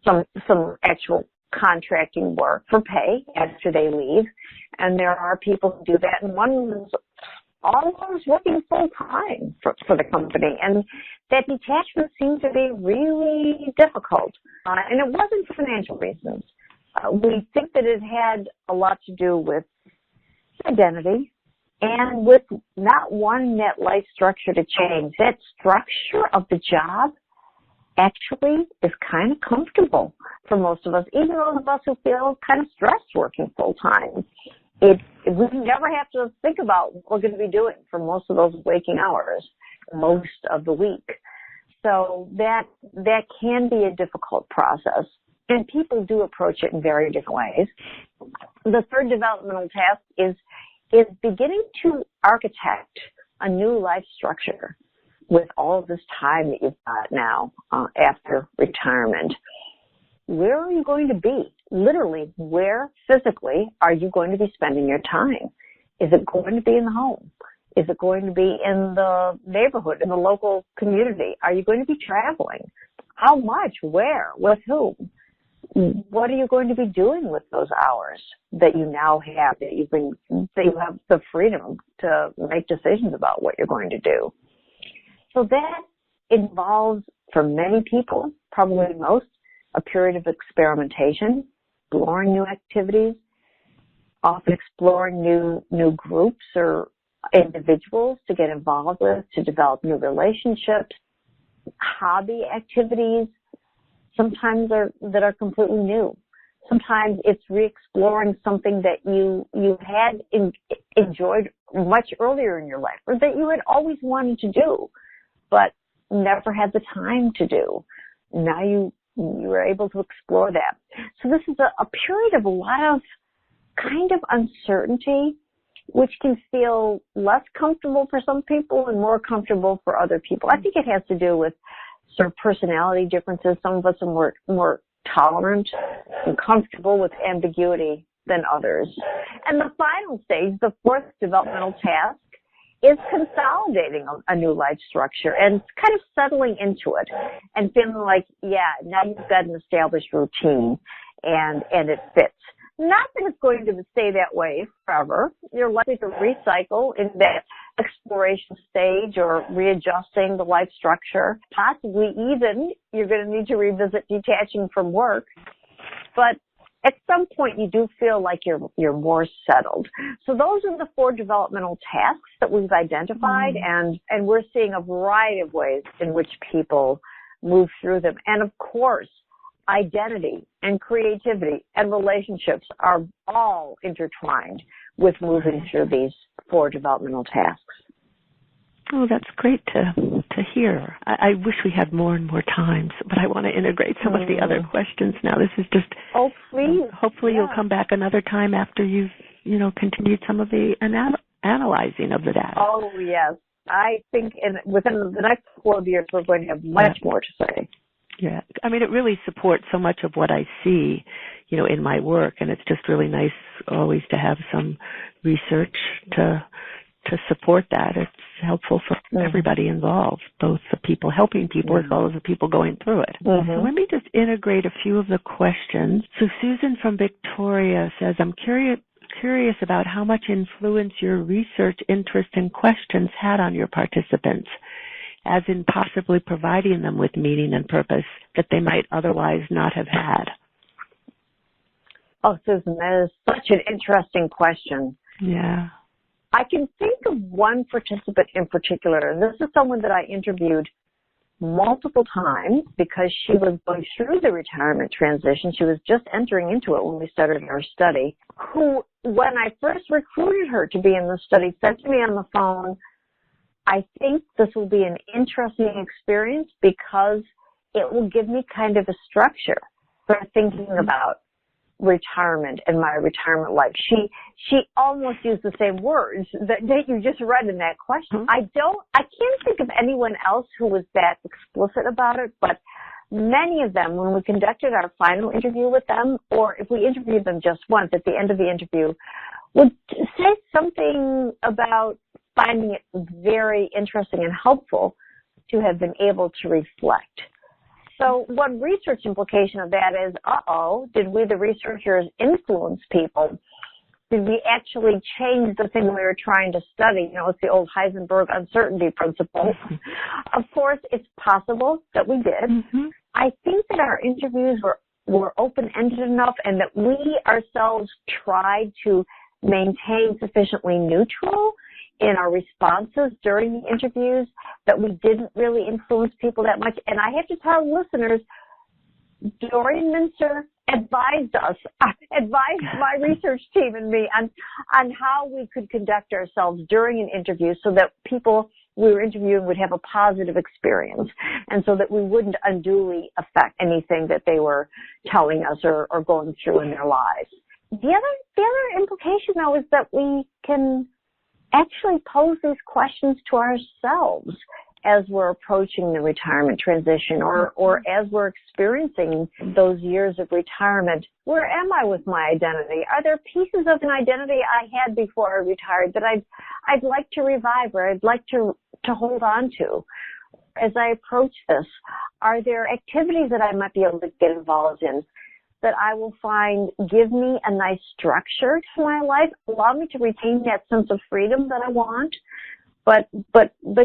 some actual contracting work for pay after they leave. And there are people who do that, and one is almost working full time for the company. And that detachment seemed to be really difficult. And it wasn't for financial reasons. We think that it had a lot to do with identity and with not wanting that life structure to change. That structure of the job actually is kind of comfortable for most of us, even those of us who feel kind of stressed working full time. We never have to think about what we're going to be doing for most of those waking hours, most of the week. So that can be a difficult process, and people do approach it in very different ways. The third developmental task is beginning to architect a new life structure with all of this time that you've got now after retirement. Where are you going to be? Literally, where physically are you going to be spending your time? Is it going to be in the home? Is it going to be in the neighborhood, in the local community? Are you going to be traveling? How much? Where? With whom? What are you going to be doing with those hours that you now have, that you have the freedom to make decisions about what you're going to do? So that involves, for many people, probably most, a period of experimentation, exploring new activities, often exploring new groups or individuals to get involved with, to develop new relationships, hobby activities, sometimes that are completely new. Sometimes it's re-exploring something that you had enjoyed much earlier in your life, or that you had always wanted to do, but never had the time to do. Now you were able to explore that. So this is a period of a lot of kind of uncertainty, which can feel less comfortable for some people and more comfortable for other people. I think it has to do with sort of personality differences. Some of us are more tolerant and comfortable with ambiguity than others. And the final stage, the fourth developmental task, is consolidating a new life structure and kind of settling into it and feeling like, yeah, now you've got an established routine and it fits. Not that it's going to stay that way forever. You're likely to recycle in that exploration stage or readjusting the life structure. Possibly even you're going to need to revisit detaching from work. But at some point you do feel like you're more settled. So those are the four developmental tasks that we've identified, and we're seeing a variety of ways in which people move through them. And of course, identity and creativity and relationships are all intertwined with moving through these 4 developmental tasks. Oh, that's great to hear. I wish we had more and more times, but I want to integrate some of the other questions now. This is just. Oh, please. Hopefully, you'll come back another time after you've continued some of the analyzing of the data. Oh, yes. I think within the next 12 years, we're going to have much more to say. Yeah. I mean, it really supports so much of what I see, in my work, and it's just really nice always to have some research to support that. It's helpful for everybody involved, both the people helping people as well as the people going through it. So let me just integrate a few of the questions. So Susan from Victoria says, I'm curious about how much influence your research interest and questions had on your participants, as in possibly providing them with meaning and purpose that they might otherwise not have had. Oh, Susan, that is such an interesting question. Yeah. I can think of one participant in particular, and this is someone that I interviewed multiple times because she was going through the retirement transition. She was just entering into it when we started our study, who, when I first recruited her to be in the study, said to me on the phone, I think this will be an interesting experience because it will give me kind of a structure for thinking about retirement and my retirement life. She almost used the same words that you just read in that question. I can't think of anyone else who was that explicit about it, but many of them, when we conducted our final interview with them, or if we interviewed them just once at the end of the interview, would say something about finding it very interesting and helpful to have been able to reflect. So one research implication of that is, did we, the researchers, influence people? Did we actually change the thing we were trying to study? It's the old Heisenberg uncertainty principle. Of course, it's possible that we did. I think that our interviews were open-ended enough and that we ourselves tried to maintain sufficiently neutral in our responses during the interviews that we didn't really influence people that much. And I have to tell listeners, Dorian Mintzer advised my research team and me on how we could conduct ourselves during an interview so that people we were interviewing would have a positive experience and so that we wouldn't unduly affect anything that they were telling us or going through in their lives. The other implication, though, is that we can actually pose these questions to ourselves as we're approaching the retirement transition or as we're experiencing those years of retirement. Where am I with my identity? Are there pieces of an identity I had before I retired that I'd like to revive or I'd like to hold on to? As I approach this, are there activities that I might be able to get involved in that I will find give me a nice structure to my life, allow me to retain that sense of freedom that I want, but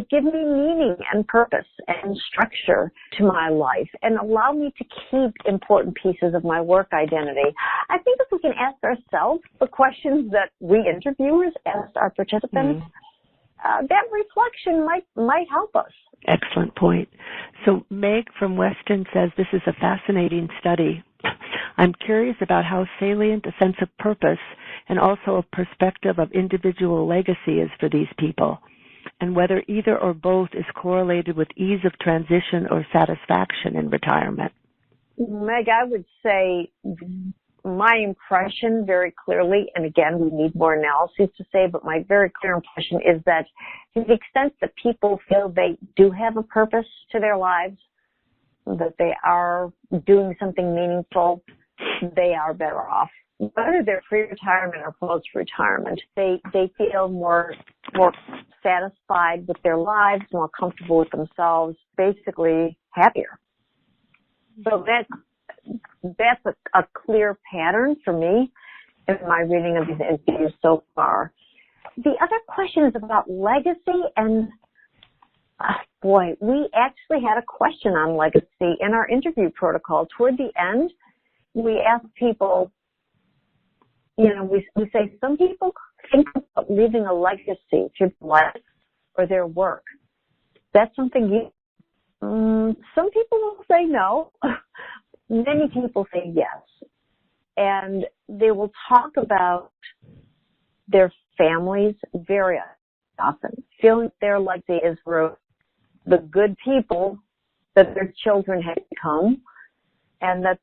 give me meaning and purpose and structure to my life and allow me to keep important pieces of my work identity. I think if we can ask ourselves the questions that we interviewers asked our participants, that reflection might help us. Excellent point. So Meg from Weston says this is a fascinating study. I'm curious about how salient a sense of purpose and also a perspective of individual legacy is for these people, and whether either or both is correlated with ease of transition or satisfaction in retirement. Meg, I would say my impression very clearly, and again, we need more analysis to say, but my very clear impression is that to the extent that people feel they do have a purpose to their lives, that they are doing something meaningful, they are better off. Whether they're pre-retirement or post-retirement, they feel more satisfied with their lives, more comfortable with themselves, basically happier. So that's a clear pattern for me in my reading of these interviews so far. The other question is about legacy, and we actually had a question on legacy in our interview protocol. Toward the end, we asked people, we say some people think about leaving a legacy through life or their work. That's something some people will say no. many people say yes. And they will talk about their families very often, feeling their legacy is for the good people that their children have become, and that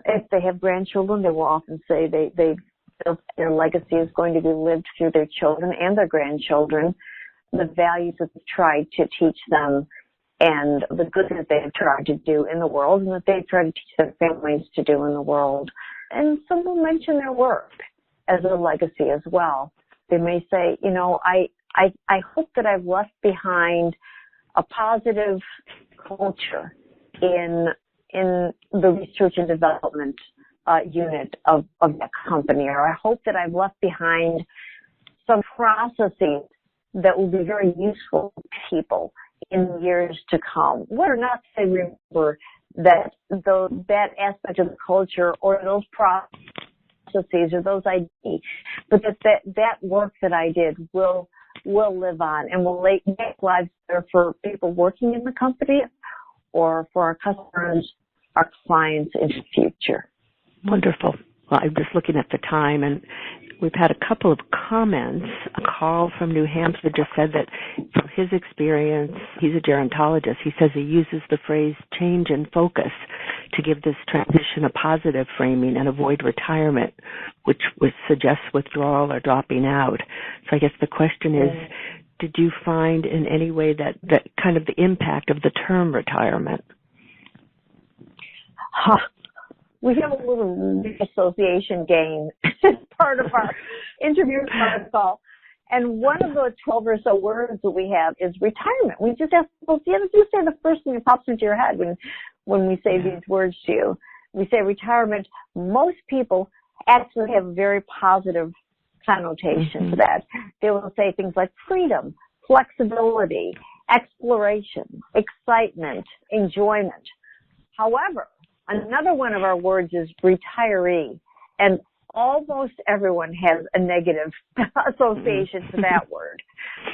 if they have grandchildren, they will often say their legacy is going to be lived through their children and their grandchildren, the values that they've tried to teach them and the good that they've tried to do in the world and that they've tried to teach their families to do in the world. And some will mention their work as a legacy as well. They may say, I hope that I've left behind a positive culture in the research and development unit of that company, or I hope that I've left behind some processes that will be very useful to people in years to come. Whether or not they remember that aspect of the culture or those processes or those ideas, but that work that I did will live on and will make lives better for people working in the company or for our customers, our clients in the future. Wonderful. Well, I'm just looking at the time, and we've had a couple of comments. Carl from New Hampshire just said that from his experience, he's a gerontologist. He says he uses the phrase change and focus to give this transition a positive framing and avoid retirement, which suggests withdrawal or dropping out. So I guess the question is, did you find in any way that kind of the impact of the term retirement? We have a little association game as part of our interview protocol. And one of the 12 or so words that we have is retirement. We just ask people, you say the first thing that pops into your head when we say these words to you. We say retirement. Most people actually have a very positive connotation to that. They will say things like freedom, flexibility, exploration, excitement, enjoyment. However, another one of our words is retiree, and almost everyone has a negative association to that word,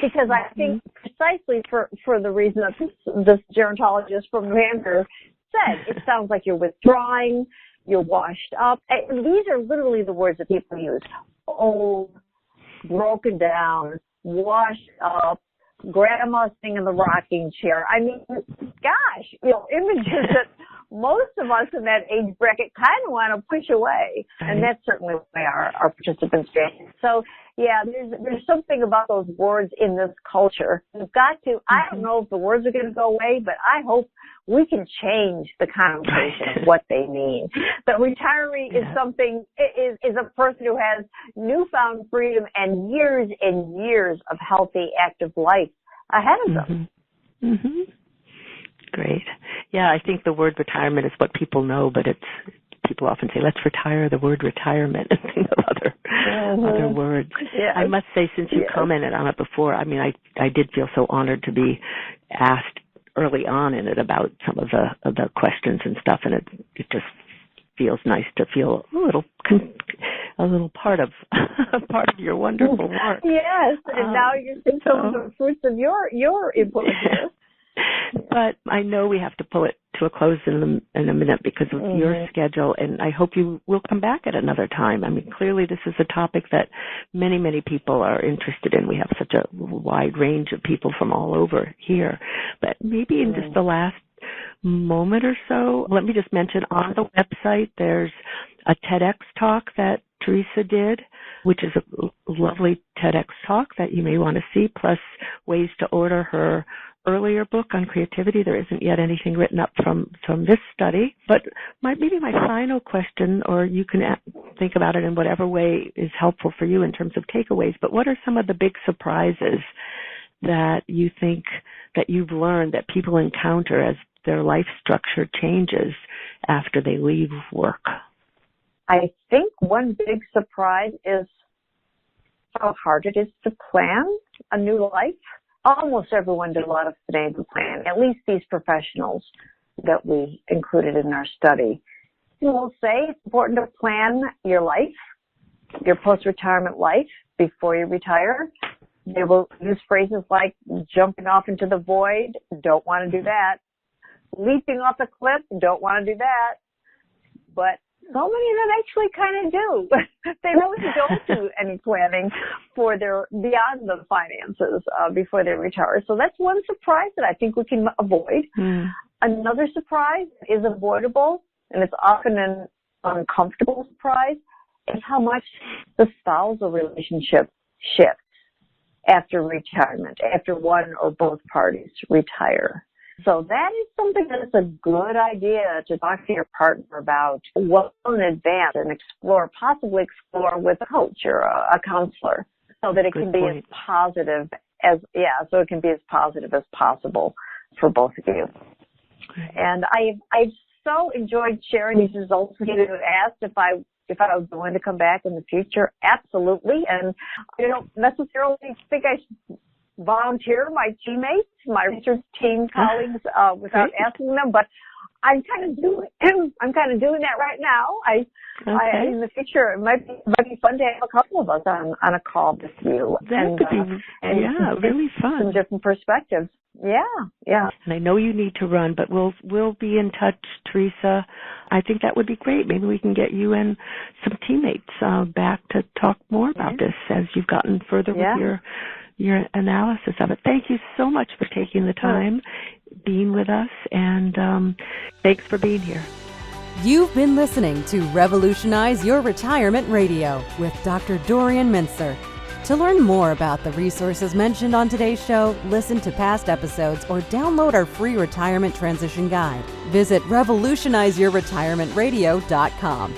because I think precisely for the reason that this gerontologist from New Hampshire said, it sounds like you're withdrawing, you're washed up. And these are literally the words that people use: old, broken down, washed up, grandma sitting in the rocking chair. I mean, gosh, images that most of us in that age bracket kind of want to push away. And that's certainly the way our participants do. So, yeah, there's something about those words in this culture. We've got to, I don't know if the words are going to go away, but I hope we can change the connotation of what they mean. But retiree is something, is a person who has newfound freedom and years of healthy, active life ahead of them. Great. Yeah, I think the word retirement is what people know, but people often say, let's retire the word retirement and think of other words. Yes. I must say, since you commented on it before, I mean, I did feel so honored to be asked early on in it about some of the questions and stuff, and it just feels nice to feel a little part of your wonderful work. Yes, and now you're seeing some of the fruits of your input here. But I know we have to pull it to a close in a minute because of your schedule, and I hope you will come back at another time. I mean, clearly this is a topic that many, many people are interested in. We have such a wide range of people from all over here. But maybe in just the last moment or so, let me just mention on the website there's a TEDx talk that Teresa did, which is a lovely TEDx talk that you may want to see, plus ways to order her earlier book on creativity. There isn't yet anything written up from this study. But maybe my final question, or you can think about it in whatever way is helpful for you in terms of takeaways, but what are some of the big surprises that you think that you've learned that people encounter as their life structure changes after they leave work? I think one big surprise is how hard it is to plan a new life. Almost everyone did a lot of financial planning, at least these professionals that we included in our study. We'll say it's important to plan your life, your post-retirement life, before you retire. They will use phrases like jumping off into the void, don't want to do that. Leaping off a cliff, don't want to do that. but so many of them actually kind of do. They really don't do any planning for their beyond the finances before they retire. So that's one surprise that I think we can avoid. Another surprise is avoidable, and it's often an uncomfortable surprise, is how much the spousal relationship shifts after retirement, after one or both parties retire. So that is something that's a good idea to talk to your partner about well in advance and possibly explore with a coach or a counselor so that it can be as positive as possible for both of you. And I've so enjoyed sharing these results with you. You asked if I was going to come back in the future. Absolutely. And I don't necessarily think I should volunteer my teammates, my research team colleagues, without asking them, but I'm kind of doing that right now. In the future, it might be fun to have a couple of us on a call with you. That could be really fun. Some different perspectives. Yeah. And I know you need to run, but we'll be in touch, Teresa. I think that would be great. Maybe we can get you and some teammates back to talk more about this as you've gotten further with your analysis of it. Thank you so much for taking the time, being with us, and thanks for being here. You've been listening to Revolutionize Your Retirement Radio with Dr. Dorian Mintzer. To learn more about the resources mentioned on today's show, listen to past episodes, or download our free retirement transition guide, visit revolutionizeyourretirementradio.com.